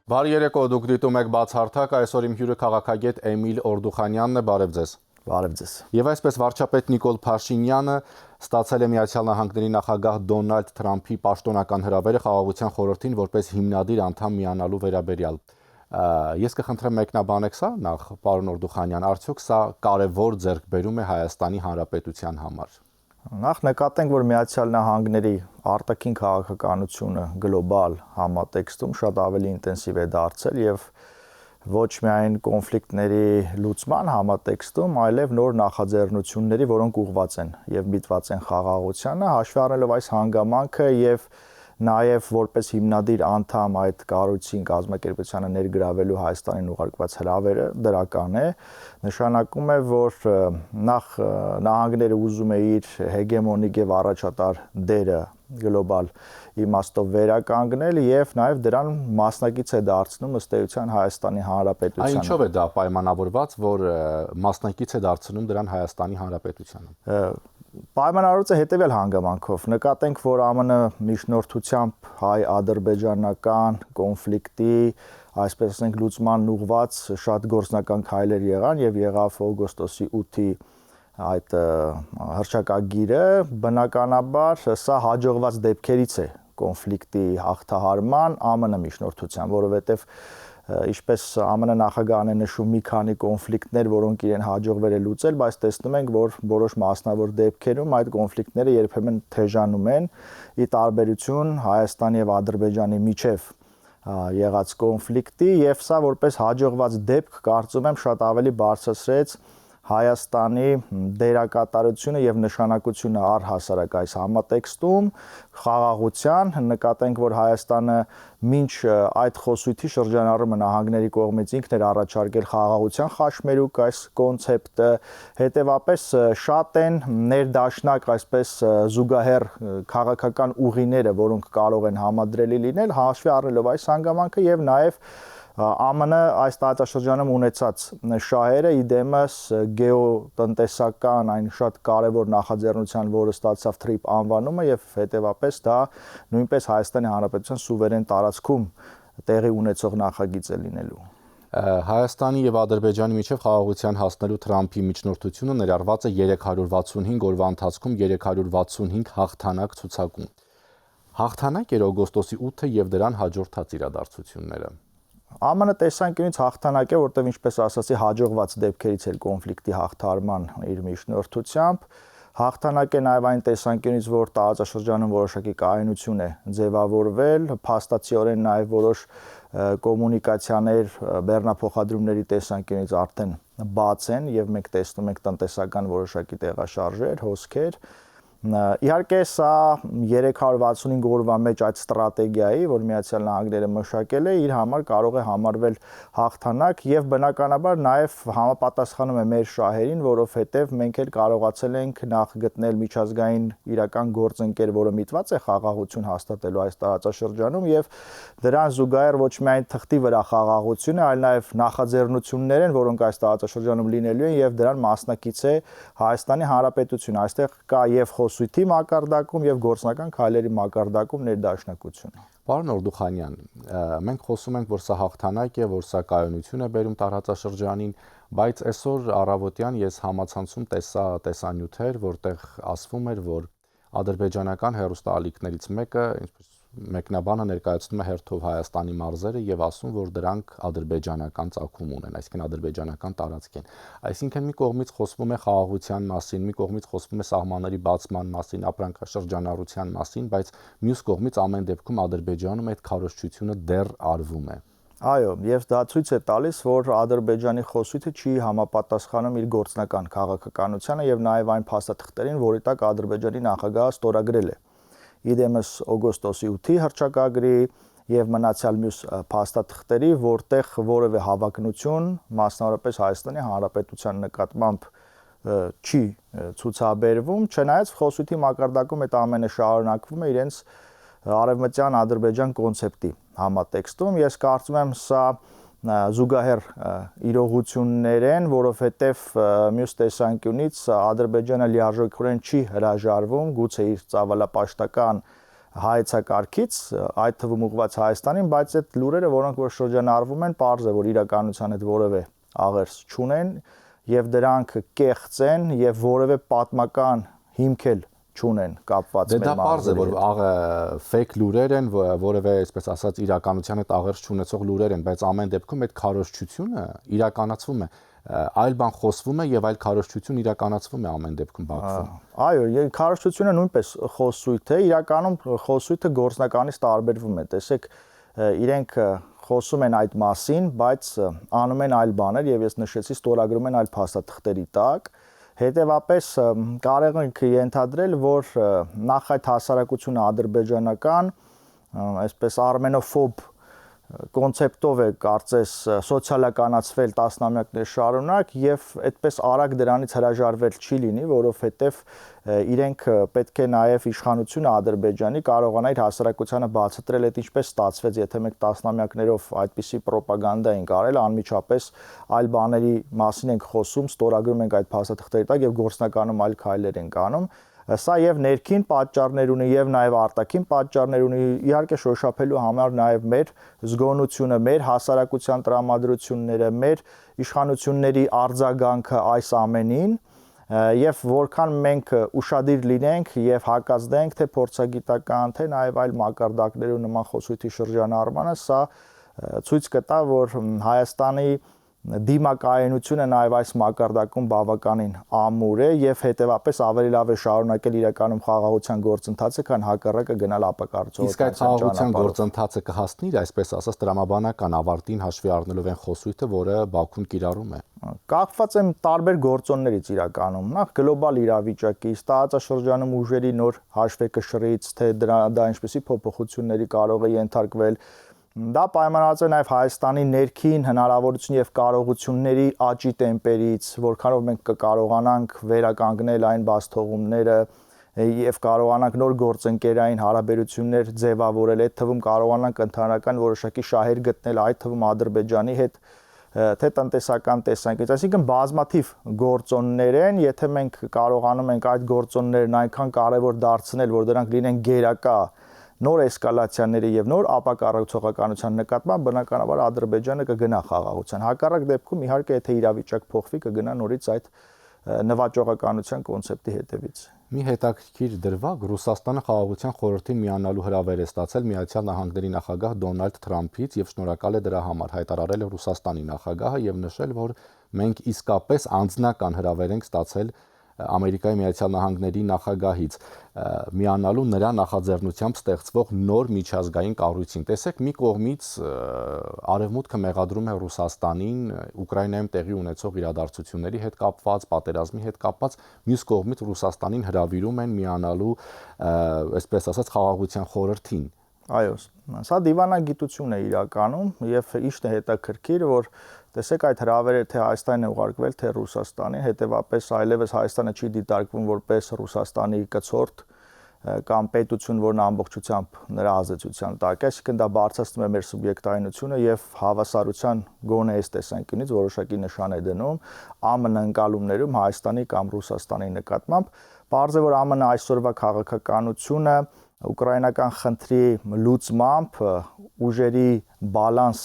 Բարի երեկո, դուք դիտում եք բացարձակ, այսօր իմ հյուրը քաղաքագետ Էմիլ Օրդուխանյանն է, բարև ձեզ։ Բարև ձեզ։ Եվ այսպես վարչապետ Նիկոլ Փաշինյանը ստացել է Միացյալ Նահանգների նախագահ Դոնալդ Թրամփի պաշտոնական հրավերը Խաղաղության խորհրդին որպես հիմնադիր անդամ միանալու վերաբերյալ։ Ես կխնդրեմ մեկնաբանեք սա նախ, պարոն Օրդուխանյան, արդյոք սա կարևոր ձեռքբերում է Հայաստանի Հանրապետության համար։ Նախ նկատենք, որ Միացյալ Նահանգների արտաքին քաղաքականությունը գլոբալ համատեքստում շատ ավելի ինտենսիվ է դարձել եւ ոչ միայն կոնֆլիկտների լուծման համատեքստում, այլև նոր նախաձեռնությունների, որոնք ուղղված են եւ միտված են խաղաղությանը, հաշվի առնելով այս հանգամանքը եւ նաև որպես հիմնադիր անդամ այդ կառույցին կազմակերպությանը ներգրավելու Հայաստանին ուղարկված հրավերը դրական է, նշանակում է, որ նախ նահանգները ուզում է իր հեգեմոնիկ եւ առաջատար դերը գլոբալ իմաստով վերականգնել եւ նաև դրան մասնակից է դարձնում ըստ էության Հայաստանի Հանրապետությանը։ Ինչով է դա պայմանավորված, որ մասնակից է դարձնում դրան Հայաստանի Հանրապետությանը։ Պայմանավորված է հետևյալ հանգամանքով։ Նկատենք, որ ԱՄՆ միջնորդությամբ հայ-ադրբեջանական կոնֆլիկտի, այսպես ասենք, լուծման ուղղված շատ գործնական քայլեր եղան եւ եղավ օգոստոսի 8-ի այդ հռչակագիրը, բնականաբար սա հաջողված դեպքերից է կոնֆլիկտի հաղթահարման ԱՄՆ միջնորդությամբ, որովհետեւ ինչպես ԱՄՆ նախագահն է նշում մի քանի կոնֆլիկտներ, որոնք իրեն հաջողվել է լուծել, բայց տեսնում ենք, որ որոշ մասնավոր դեպքերում այդ կոնֆլիկտները երբեմն թեժանում են, ի տարբերություն Հայաստանի եւ Ադրբեջանի միջև եղած կոնֆլիկտի, եւ սա որպես հաջողված դեպք կարծում եմ շատ ավելի բարձրացրեց Հայաստանի դերակատարությունը եւ նշանակությունը առհասարակ այս համատեքստում խաղաղության, նկատենք, որ Հայաստանը մինչ այդ խոսույթի շրջանառումը նահանգների կողմից ինքն էր առաջարկել խաղաղության խաչմերուկ այս կոնցեպտը, հետեւապես շատ են ներդաշնակ այսպես զուգահեռ քաղաքական ուղիները, որոնք կարող են համադրելի լինել, հաշվի առնելով այս հանգամանքը եւ նաեւ ԱՄՆ այս տարածաշրջանում ունեցած շահերը իդեմս գեոտնտեսական այն շատ կարևոր նախաձեռնության, որը ստացավ TRIP անվանումը եւ հետեւապես դա նույնպես Հայաստանի Հանրապետության սուվերեն տարածքում տեղի ունեցող նախագիծ է լինելու։ Հայաստանի եւ Ադրբեջանի միջև խաղաղության հասնելու Թրամփի միջնորդությունը ներառված է 365 օրվա ընթացքում 365 հաղթանակ ցուցակում։ Հաղթանակ էր օգոստոսի 8-ը եւ դրան հաջորդած իրադարձությունները։ ԱՄՆ տեսանկյունից հաղթանակ է, որտեղ ինչպես ասացի, հաջողված դեպքերից էր կոնֆլիկտի հաղթարման իր միջնորդությամբ, հաղթանակ է նաև այն տեսանկյունից, որ տարածաշրջանում որոշակի կայունություն է ձևավորվել, փաստացիորեն նաև որոշ կոմունիկացիաներ, բեռնափոխադրումների տեսանկյունից արդեն բաց են եւ մենք տեսնում ենք տնտեսական որոշակի տեղաշարժեր, հոսքեր։ Իհարկե սա 365 օրվա մեջ այդ ստրատեգիայի, որ Միացյալ Նահանգները մշակել է, իր համար կարող է համարվել հաղթանակ եւ բնականաբար նաեւ համապատասխանում է մեր շահերին, որովհետեւ մենք էլ կարողացել ենք նախ գտնել միջազգային իրական գործընկեր, որը միտված է խաղաղություն հաստատելու այս տարածաշրջանում եւ դրան զուգահեռ ոչ միայն թղթի վրա խաղաղություն է, այլ նաեւ նախաձեռնություններ են, որոնք այս տարածաշրջանում լինելու են եւ դրան մասնակից է Հայաստանի Հանրապետությունը։ Այստեղ կա եւ խոսույթի մակարդակում եւ գործնական քայլերի մակարդակում ներդաշնակություն։ Պարոն Օրդուխանյան, մենք խոսում ենք, որ սա հաղթանակ է, որ սա կայունություն է բերում տարածաշրջանին, բայց այսօր առավոտյան ես համացանցում տեսա տեսանյութեր, որտեղ ասվում էր, որ ադրբեջանական հեռուստաալիքներից մեկը, ինչպես մեկնաբանը ներկայացնում է հերթով Հայաստանի մարզերը եւ ասում, որ դրանք ադրբեջանական ծագում ունեն, այսինքն ադրբեջանական տարածք են։ Այսինքն մի կողմից խոսվում է խաղաղության մասին, մի կողմից խոսվում է սահմանների բացման մասին, ապրանքաշրջանառության մասին, բայց մյուս կողմից ամեն դեպքում Ադրբեջանում այդ քարոզչությունը դեռ արվում է։ Այո, եւ դա ցույց է տալիս, որ Ադրբեջանի խոսույթը չի համապատասխանում իր գործնական քաղաքականությանը եւ նաեւ այն փաստաթղթերին, որի տակ Ադրբեջանի նախագահը ստորագրել է։ Իդեմս օգոստոսի 8-ի հռչակագրի եւ մնացյալ մյուս փաստաթղթերի, որտեղ որևէ հավակնություն, մասնավորապես Հայաստանի Հանրապետության նկատմամբ չի ցուցաբերվում, չնայած խոսույթի մակարդակում այդ ամենը շարունակվում է իրենց արևմտյան Ադրբեջան կոնցեպտի համատեքստում։ Ես կարծում եմ սա զուգահեռ իրողություններ են, որովհետև մյուս տեսանկյունից Ադրբեջանը լիարժեքորեն չի հրաժարվում, գուցե իր ծավալապաշտական հայեցակարգից, այդ թվում ուղղված Հայաստանին, բայց այդ լուրերը, որոնք որ շրջանառվում են, պարզ է, որ իրականության հետ որևէ աղերս չունեն եւ դրանք կեղծ են եւ որևէ պատմական հիմք էլ չունեն կապված մեր մարզերի հետ։ Դա պարզ է, որ ֆեյք լուրեր են, որևէ, այսպես ասած, իրականության հետ աղերս չունեցող լուրեր են, բայց ամեն դեպքում այդ քարոզչությունը իրականացվում է, այլ բան խոսվում է եւ այլ քարոզչություն իրականացվում է ամեն դեպքում Բաքվում։ Այո, քարոզչությունը նույնպես խոսույթ է, իրականում խոսույթը գործնականից տարբերվում է։ Տեսեք, իրենք խոսում են այդ մասին, բայց անում են այլ բաներ եւ ես նշեցի, ստորագրում են այլ փաստաթղթերի տակ։ Հետևաբար կարող ենք ենթադրել, որ նախ այդ հասարակությունը ադրբեջանական, այսպես արմենոֆոբ կոնցեպտով է կարծես սոցիալականացվել տասնամյակներ շարունակ եւ այդպես արագ դրանից հրաժարվել չի լինի, որովհետեւ իրենք պետք է նաեւ իշխանությունը Ադրբեջանի կարողանա իր հասարակությանը բացատրել, այդ ինչպես ստացվեց, եթե մենք տասնամյակներով այդպիսի ռոպագանդա ենք արել, անմիջապես այլ բաների մասին ենք խոսում, ստորագրում ենք այդ փաստաթղթերի տակ եւ գործնականում այլ քայլեր ենք անում։ Սա եւ ներքին պատճառներ ունի եւ նաեւ արտաքին պատճառներ ունի, իհարկե շոշափելու համար նաեւ մեր զգոնությունը, մեր հասարակության տրամադրությունները, մեր իշխանությունների արձագանքը այս ամենին եւ որքան մենք ուշադիր լինենք եւ հակազդենք թե փորձագիտական, թե նաեւ այլ մակարդակներով նման խոսույթի շրջանառմանը, սա ցույց կտա, որ Հայաստանի դիմակայունությունը նաև այս մակարդակում բավականին ամուր է եւ հետեւապես ավելի լավ է շարունակել իրականում խաղաղության գործընթացը, քան հակառակը գնալ ապակարգողության ճանապարհով։ Իսկ այդ խաղաղության գործընթացը կհասնի, այսպես ասած, տրամաբանական ավարտին հաշվի առնելով այն խոսույթը, որը Բաքուն կիրառում է։ Կախված է տարբեր գործոններից իրականում։ Նախ գլոբալ իրավիճակից, տարածաշրջանում ուժերի նոր հաշվեկշռից, թե դա ինչպեսի փոփոխությունների կարող է ենթարկվել։ Դա պայմանավորված է նաև Հայաստանի ներքին հնարավորություն եւ կարողությունների աճի տեմպերից, որքանով մենք կկարողանանք վերականգնել այն բացթողումները եւ կարողանանք նոր գործընկերային հարաբերություններ ձևավորել, այդ թվում կարողանանք ընդհանրական որոշակի շահեր գտնել, այդ թվում Ադրբեջանի հետ, թե տնտեսական տեսանկյունից, այսինքն բազմաթիվ գործոններ են, եթե մենք կարողանում ենք այդ գործոններն այնքան կարևոր դարձնել, որ դրանք լինեն գերակա նոր էսկալացիաների եւ նոր ապակարգողականության նկատմամբ, բնականաբար Ադրբեջանը կգնա խաղաղության։ Հակառակ դեպքում իհարկե եթե իրավիճակ փոխվի, կգնա նորից այդ նվաճողականության կոնցեպտի հետևից։ Մի հետաքրքիր դրվագ Ռուսաստանը խաղաղության խորհրդին միանալու հրավեր է ստացել Միացյալ Նահանգների նախագահ Դոնալդ Թրամփից եւ շնորհակալ է դրա համար, հայտարարել է Ռուսաստանի նախագահը եւ նշել, որ մենք իսկապես անձնական հրավեր ենք ստացել Ամերիկայի Միացյալ Նահանգների նախագահից միանալու նրա նախաձեռնությամբ ստեղծվող նոր միջազգային կառույցին։ Տեսեք, մի կողմից Արևմուտքը մեղադրում է Ռուսաստանին Ուկրաինայում տեղի ունեցող իրադարձությունների հետ կապված, պատերազմի հետ կապված, մյուս կողմից Ռուսաստանին հրավիրում են միանալու, այսպես ասած, խաղաղության խորհրդին։ Այո, սա դիվանագիտություն է իրականում եւ իշտ է հետաքրքիր, որ տեսեք այդ հրավերը թե Հայաստանին է ուղարկվել, թե Ռուսաստանին, հետեւապես այլևս Հայաստանը չի դիտարկվում որպես Ռուսաստանի կցորդ կամ պետություն, որն ամբողջությամբ նրա ազդեցության տակ է, այսինքն դա բարձրացնում է մեր սուբյեկտայինությունը եւ հավասարության գոնե այս տեսանկյունից որոշակի նշան է դնում ԱՄՆ ընկալումներում Հայաստանի կամ Ռուսաստանի նկատմամբ։ Պարզ է, որ ԱՄՆ այսօրվա քաղաքականությունը ուկրաինական խնդրի լուծմամբ ուժերի բալանս,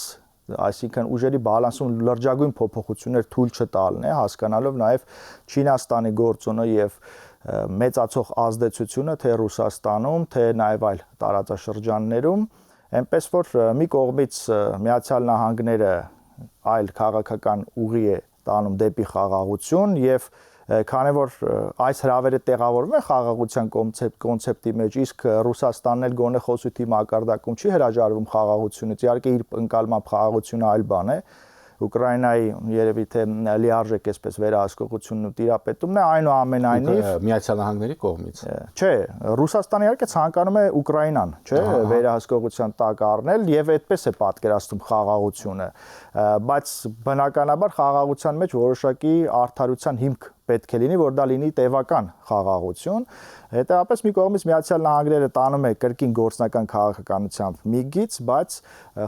այսինքն ուժերի բալանսում լրջագույն փոփոխություններ թույլ չտալն է, հասկանալով նաև Չինաստանի գործոնը եւ մեծացող ազդեցությունը թե Ռուսաստանում, թե նաև այլ տարածաշրջաններում, այնպես որ մի կողմից Միացյալ Նահանգները այլ քաղաքական ուղի է տանում դեպի խաղաղություն եւ քանի որ այս հրավերը տեղավորվում է խաղաղության կոնցեպտի մեջ, իսկ Ռուսաստանն էլ գոնե խոսույթի մակարդակում չի հրաժարվում խաղաղությունից, իհարկե իր ընկալմամբ խաղաղությունը այլ բան է, Ուկրաինայի երևի թե լիարժեք այսպես վերահսկողությունն ու տիրապետումն է, այնուամենայնիվ Միացյալ Նահանգների կողմից։ Չէ, Ռուսաստանը իհարկե ցանկանում է Ուկրաինան, չէ, վերահսկողության տակ առնել եւ այդպես է պատկերացնում խաղաղությունը, բայց բնականաբար խաղաղության մեջ որոշակի արդարության հիմք պետք է լինի, որ դա լինի տևական խաղաղություն։ Հետևաբար մի կողմից Միացյալ Նահանգները տանում է կրկին գործնական քաղաքականությամբ միգից, բայց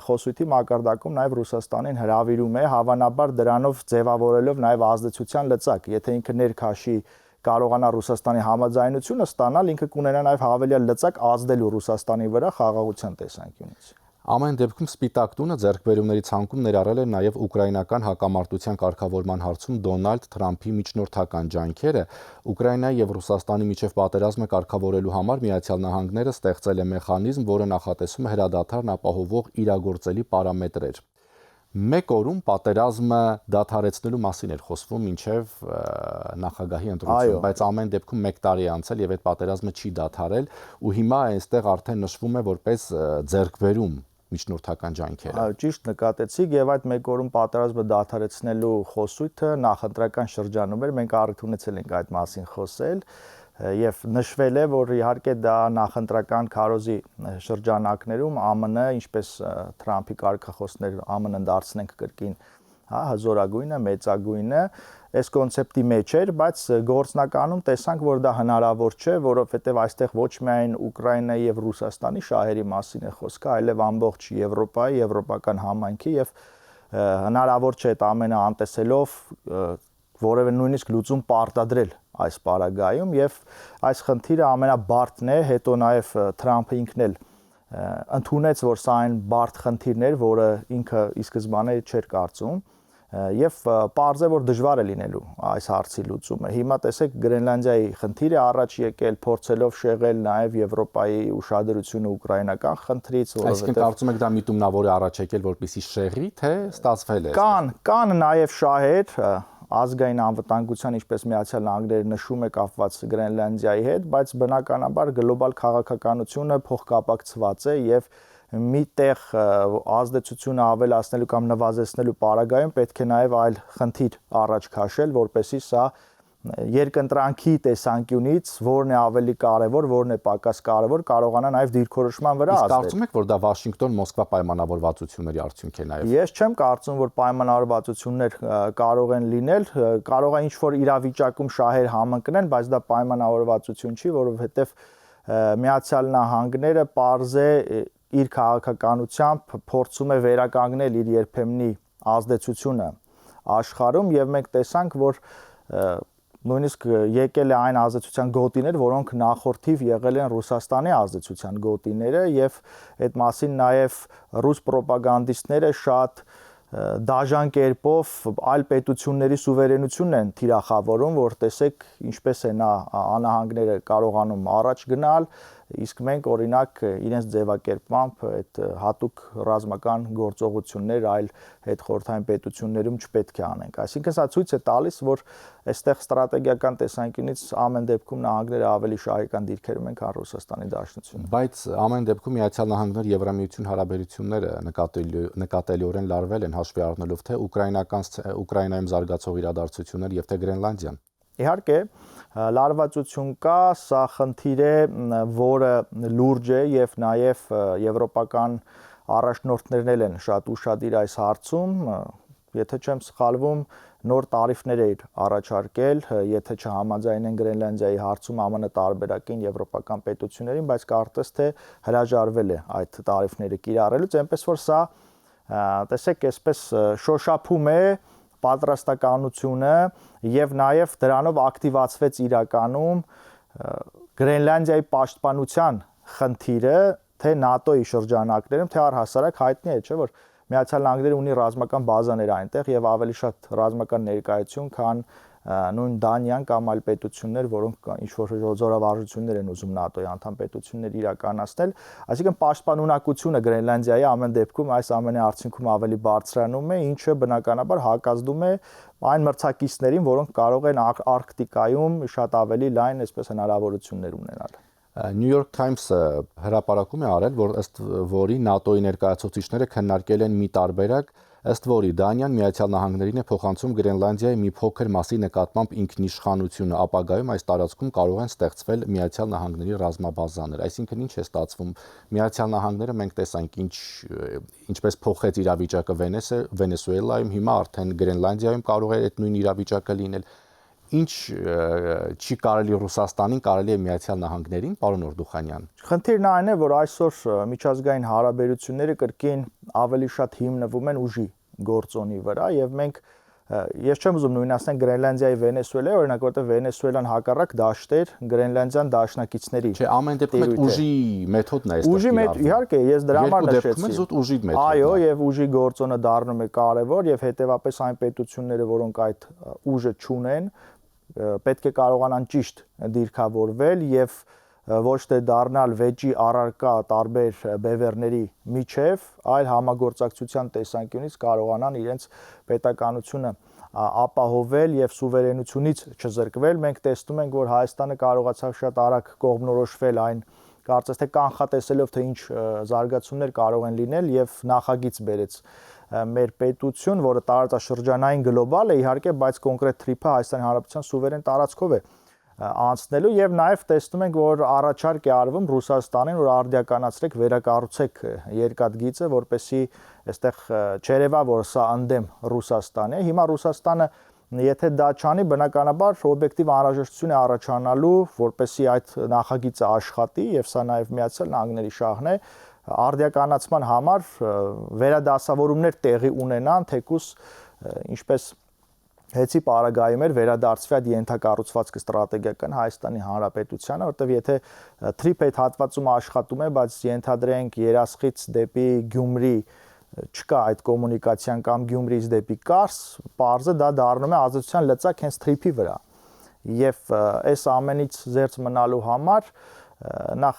խոսույթի մակարդակում նաև Ռուսաստանին հրավիրում է, հավանաբար դրանով ձևավորելով նաև ազդեցության լծակ, եթե ինքը ներքաշի կարողանա Ռուսաստանի համաձայնությունը ստանալ, ինքը կունենա նաև հավելյալ լծակ ազդելու Ռուսաստանի վրա խաղաղության տեսանկյունից։ Ամեն դեպքում Սպիտակ տունը ձեռքբերումների ցանկում ներառել է նաև ուկրաինական հակամարտության կարգավորման հարցում Դոնալդ Թրամփի միջնորդական ջանքերը։ Ուկրաինայի եւ Ռուսաստանի միջև պատերազմը կարգավորելու համար Միացյալ Նահանգները ստեղծել է մեխանիզմ, որը նախատեսում է հրադադարն ապահովող իրագործելի պարամետրեր։ Մեկ օրում պատերազմը դադարեցնելու մասին էր խոսվում մինչև նախագահի ընտրությունը, բայց ամեն դեպքում 1 տարի է անցել եւ այդ պատերազմը չի դադարել ու հիմա այստեղ արդեն նշվում է որպես ձեռքբերում միջնորդական ջանքերը։ Այո, ճիշտ նկատեցիք եւ այդ 1 օրում պատերազմը դադարեցնելու խոսույթը նախընտրական շրջանում էր, մենք առիթ ունեցել ենք այդ մասին խոսել եւ նշվել է, որ իհարկե դա նախընտրական քարոզի շրջանակներում ԱՄՆ, ինչպես Թրամփի կարգախոսներ ԱՄՆ-ն դարձնենք կրկին, հա, հզորագույնը, մեծագույնը, այս կոնցեպտի մեջ էր, բայց գործնականում տեսանք, որ դա հնարավոր չէ, որովհետեւ այստեղ ոչ միայն Ուկրաինայի եւ Ռուսաստանի շահերի մասին է խոսքը, այլև ամբողջ Եվրոպայի, եվրոպական համայնքի եւ հնարավոր չէ այդ ամենը անտեսելով որևէ նույնիսկ լուծում պարտադրել այս պարագայում եւ այս խնդիրը ամենաբարդն է, հետո նաեւ Թրամփը ինքն էլ ընդունեց, որ սա այն բարդ խնդիրն էր, որը ինքը ի սկզբանե չէր կարծում եւ պարզ է, որ դժվար է լինելու այս հարցի լուծումը։ Հիմա տեսեք Գրենլանդիայի խնդիրը առաջ եկել, փորձելով շեղել նաեւ Եվրոպայի ուշադրությունը ուկրաինական խնդրից, Այսինքն կարծում եք դա միտումնավոր է առաջ եկել, որպեսզի շեղի, թե ստացվել է։ Կան նաեւ շահեր ազգային անվտանգության, ինչպես Միացյալ Նահանգները նշում է կապված Գրենլանդիայի հետ, բայց բնականաբար գլոբալ քաղաքականությունը փոխկապակցված է եւ մի տեղ ազդեցությունը ավելացնելու կամ նվազեցնելու պարագայում պետք է նաև այլ խնդիր առաջ քաշել, որպեսզի սա երկընտրանքի տեսանկյունից որն է ավելի կարևոր, որն է պակաս կարևոր, կարողանա նաև դիրքորոշման վրա ազդել։ Կարծում եք, որ դա Վաշինգտոն-Մոսկվա պայմանավորվածությունների արդյունք է նաև։ Ես չեմ կարծում, որ պայմանավորվածություններ կարող են լինել, կարող է ինչ-որ իրավիճակում շահեր համընկնեն, բայց դա պայմանավորվածություն չի, որովհետև Միացյալ Նահանգները պարզ է իր քաղաքականությամբ փորձում է վերականգնել իր երբեմնի ազդեցությունը աշխարհում եւ մենք տեսանք, որ նույնիսկ եկել է այն ազդեցության գոտիներ, որոնք նախորդիվ եղել են Ռուսաստանի ազդեցության գոտիները եւ այդ մասին նաեւ ռուս պրոպագանդիստները շատ դաժան կերպով այլ պետությունների սուվերենությունն են թիրախավորում, որ տեսեք ինչպես է նա անահանգները կարողանում առաջ գնալ, իսկ մենք օրինակ իրենց ձևակերպմամբ այդ հատուկ ռազմական գործողություններ այլ հետխորհրդային պետություններում չպետք է անենք։ Այսինքն սա ցույց է տալիս, որ այստեղ ստրատեգիական տեսանկյունից ամեն դեպքում նահանգները ավելի շահեկան դիրքերում են, քան Ռուսաստանի Դաշնությունը։ Բայց ամեն դեպքում Միացյալ Նահանգներ Եվրամիություն հարաբերությունները նկատելիորեն լարվել են հաշվի առնելով թե Ուկրաինայում զարգացող իրադարձություններ եւ թե Գրենլանդիան։ Իհարկե, լարվածություն կա, սա խնդիր է, որը լուրջ է եւ նաեւ եվրոպական առաջնորդներն են շատ ուշադիր այս հարցում, եթե չեմ սխալվում, նոր տարիֆներ էր առաջարկել, եթե չհամաձայնեն Գրենլանդիայի հարցում ԱՄՆ տարբերակին եվրոպական պետություններին, բայց կարծես թե հրաժարվել է այդ տարիֆները կիրառելուց, այնպես որ սա տեսեք, այսպես շոշափում է պատրաստականությունը եւ նաեւ դրանով ակտիվացվեց իրականում Գրենլանդիայի պաշտպանության խնդիրը թե ՆԱՏՕ-ի շրջանակներում, թե առհասարակ հայտնի է, չէ՞ որ Միացյալ Նահանգները ունի ռազմական բազաներ այնտեղ եւ ավելի շատ ռազմական ներկայություն, քան նույն Դանիան կամ այլ պետություններ, որոնք ինչ-որ զորավարժություններ են ուզում ՆԱՏՕ-ի անդամ պետություններ իրականացնել, այսինքն պաշտպանունակությունը Գրենլանդիայի ամեն դեպքում այս ամենի արդյունքում ավելի բարձրանում է, ինչը բնականաբար հակազդում է այն մրցակիցներին, որոնք կարող են Արկտիկայում շատ ավելի լայն այսպես հնարավորություններ ունենալ։ New York Times-ը հրապարակում է արել, որ ըստ որի ՆԱՏՕ-ի ներկայացուցիչները քննարկել են մի տարբերակ, ըստ որի Դանիան Միացյալ Նահանգներին է փոխանցում Գրենլանդիայի մի փոքր մասի նկատմամբ ինքնիշխանությունը, ապագայում այս տարածքում կարող են ստեղծվել Միացյալ Նահանգների ռազմաբազաներ։ Այսինքն ինչ է ստացվում։ Միացյալ Նահանգները մենք տեսանք ինչպես փոխեց իրավիճակը Վենեսուելայում, հիմա արդեն Գրենլանդիայում կարող է այդ նույն իրավիճակը լինել։ Ինչ չի կարելի Ռուսաստանին, կարելի է Միացյալ Նահանգներին, պարոն Օրդուխանյան։ Խնդիրն այն է, որ այսօր միջազգային հարաբերությունները կրկին ավելի շատ հիմնվում են ուժի գործոնի վրա եւ մենք Ես չեմ ուզում նույն ասենք Գրենլանդիայի Վենեսուելայի, օրինակ, որտեղ Վենեսուելան հակառակ դաշտ էր Գրենլանդիան դաշնակիցների։ Չէ, ամեն դեպքում այդ ուժի մեթոդն է այստեղ։ Ուժի մեթոդ, իհարկե, ես դրա համար նշեցի։ Զուտ ուժի մեթոդն է։ Այո, եւ ուժի գործոնը դառնում է կարևոր եւ հետեւապես այն պետությունները, որոնք այդ ուժը չունեն, պետք է կարողանան ճիշտ դիրքավորվել եւ ոչ թե դառնալ վեճի առարկա տարբեր բևեռների միջև, այլ համագործակցության տեսանկյունից կարողանան իրենց պետականությունը ապահովել եւ սուվերենությունից չզրկվել։ Մենք տեսնում ենք, որ Հայաստանը կարողացավ շատ արագ կողմնորոշվել այն, կարծես թե կանխատեսելով թե ինչ զարգացումներ կարող են լինել եւ նախագիծ բերեց մեր պետություն, որը տարածաշրջանային գլոբալ է իհարկե, բայց կոնկրետ թրիփը Հայաստանի Հանրապետության սուվերեն տարածքով է անցնելու եւ նաեւ տեսնում ենք, որ առաջարկ է արվում Ռուսաստանին, որ արդիականացրեք, վերակառուցեք երկաթգիծը, որպեսզի այստեղ չերևա, որ սա ընդդեմ Ռուսաստանի է։ Հիմա Ռուսաստանը եթե դա չանի, բնականաբար օբյեկտիվ անհրաժեշտություն է առաջանալու, որպեսզի այդ նախագիծը աշխատի եւ սա նաեւ Միացյալ Նահանգների շահն է, արդիականացման համար վերադասավորումներ տեղի ունենան, թեկուս ինչպես Հեցի պարագայում էր վերադարձվի այդ ենթակառուցվածքը ստրատեգիական Հայաստանի Հանրապետությանը, որտեղ եթե թրիփ այդ հատվածում աշխատում է, բայց ենթադրենք Երասխից դեպի Գյումրի չկա այդ կոմունիկացիան կամ Գյումրիից դեպի Կարս, պարզը դա դառնում է ազատության լծակ հենց թրիփի վրա։ Եվ այս ամենից զերծ մնալու համար նախ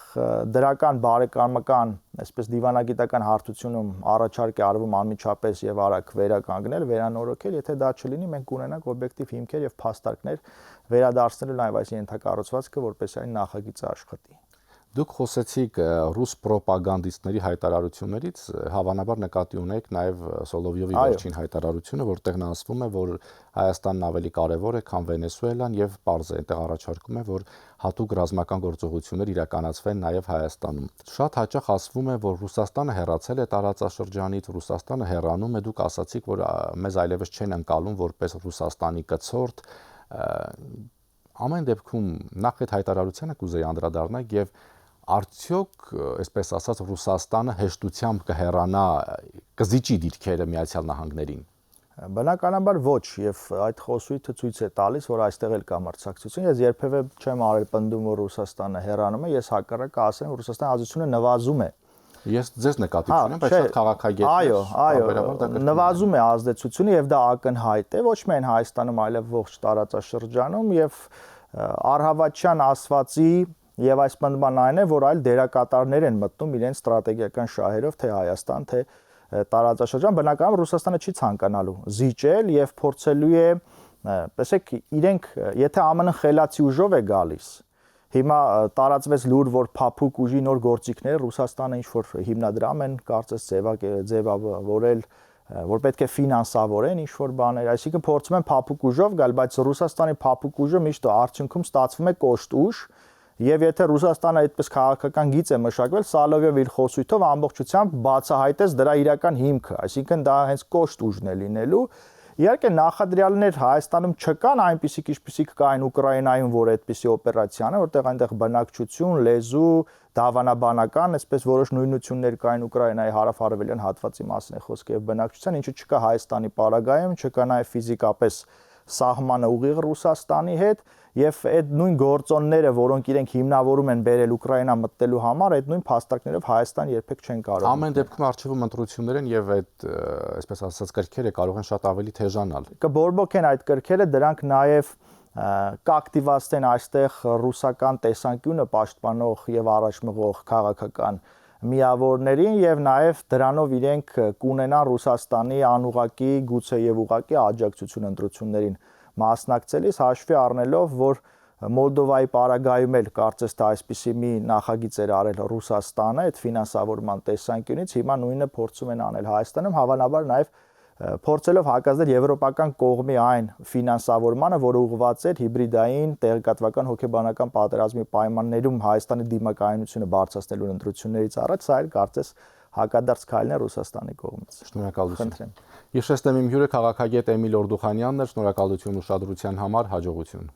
դրական բարեկամական, այսպես դիվանագիտական հարթությունում առաջարկ է արվում անմիջապես եւ արագ վերականգնել, վերանորոգել, եթե դա չլինի, մենք կունենանք օբյեկտիվ հիմքեր եւ փաստարկներ վերադարձնելու նաեւ այս ենթակառուցվածքը, որպես այն նախագիծը աշխատի։ Դուք խոսեցիք ռուս պրոպագանդիստների հայտարարություններից, հավանաբար նկատի ունեք նաև Սոլովյովի վերջին հայտարարությունը, որտեղ նա ասվում է, որ Հայաստանն ավելի կարևոր է, քան Վենեսուելան եւ պարզ է, այնտեղ առաջարկում է, որ հատուկ ռազմական գործողություններ իրականացվեն նաև Հայաստանում։ Շատ հաճախ ասվում է, որ Ռուսաստանը հեռացել է տարածաշրջանից, Ռուսաստանը հեռանում է, դուք ասացիք, որ մեզ այլևս չեն անցալում որպես Ռուսաստանի կցորդ։ Ամեն դեպքում նախ այդ հայտարարությանը կուզեի անդրադառնալ եւ արդյոք, այսպես ասած, Ռուսաստանը հեշտությամբ կհեռանա, կզիջի դիրքերը Միացյալ Նահանգներին։ Բնականաբար ոչ, եւ այդ խոսույթը ցույց է տալիս, որ այստեղ էլ կա մրցակցություն։ Ես երբևէ չեմ արել պնդում, որ Ռուսաստանը հեռանում է, ես հակառակը ասեմ, որ Ռուսաստանի ազատությունը նվազում է։ Ես ձեզ նկատի ունեմ, բայց շատ քաղաքագետներ։ Այո, նվազում է ազդեցությունը եւ դա ակնհայտ է ոչ միայն Հայաստանում, այլև ողջ տարածաշրջանում եւ առհավատչյան ասվածի եւ այս պնդման այն է, որ այլ դերակատարներ են մտնում իրենց ստրատեգիական շահերով, թե Հայաստան, թե տարածաշրջան, բնականաբար Ռուսաստանը չի ցանկանալու զիջել եւ փորձելու է, տեսեք, իրենք եթե ԱՄՆ-ն խելացի ուժով է գալիս, հիմա տարածվեց լուր, որ փափուկ ուժի նոր գործիքներ Ռուսաստանը ինչ որ հիմնադրամ են կարծես ձևավորել, որ պետք է ֆինանսավորեն ինչ որ բաներ, այսինքն փորձում են փափուկ ուժով գալ, բայց Ռուսաստանի փափուկ ուժը միշտ արդյունքում ստացվում է կոշտ ուժ, եւ եթե Ռուսաստանը այդպես քաղաքական գիծ է մշակվել, Սալովյովը իր խոսույթով ամբողջությամբ բացահայտեց դրա իրական հիմքը, այսինքն դա հենց կոշտ ուժն է լինելու։ Իհարկե նախադրյալներ Հայաստանում չկան այնպիսիք, ինչպիսիք կային Ուկրաինայում, որ այդպիսի օպերացիան է, որտեղ այնտեղ բնակչություն, լեզու, դավանաբանական, այսպես որոշ նույնություններ կային Ուկրաինայի հարավ-արևելյան հատվածի մասին է խոսքը եւ բնակչության, ինչը չկա Հայաստանի պարագայում, չկա նաեւ ֆիզիկապես սահմանը ուղիղ Ռուսաստանի հետ եւ այդ նույն գործոնները, որոնք իրենք հիմնավորում են բերել Ուկրաինա մտնելու համար, այդ նույն փաստարկներով Հայաստան երբեք չեն կարող։ Ամեն դեպքում արխիվում ընտրություններ են եւ այդ, այսպես ասած, կրքերը կարող են շատ ավելի թեժանալ։ Կբորբոքեն այդ կրքերը, դրանք նաեւ կակտիվացնեն այստեղ ռուսական տեսանկյունը պաշտպանող եւ առաջ մղող քաղաքական միավորներին եւ նաեւ դրանով իրենք կունենան Ռուսաստանի անուղակի գուցե եւ ուղակի աջակցություն ընտրություններին մասնակցելիս հաշվի առնելով, որ Մոլդովայի պարագայում էլ կարծես թե այսպիսի մի նախագիծ էր արել Ռուսաստանը այդ ֆինանսավորման տեսանկյունից, հիմա նույնը փորձում են անել Հայաստանում, հավանաբար նաեւ փորձելով հակազդել եվրոպական կողմի այն ֆինանսավորմանը, որը ուղղված էր հիբրիդային տեղեկատվական հոգեբանական պատերազմի պայմաններում Հայաստանի դիմակայունությունը բարձրացնելու ընտրություններից առաջ, սա էլ կարծես հակադարձ քայլն է Ռուսաստանի կողմից։ Շնորհակալություն։ Հիշեցնեմ իմ հյուրը քաղաքագետ Էմիլ Օրդուխանյանն էր, շնորհակալություն ուշադրության համար, հաջողություն։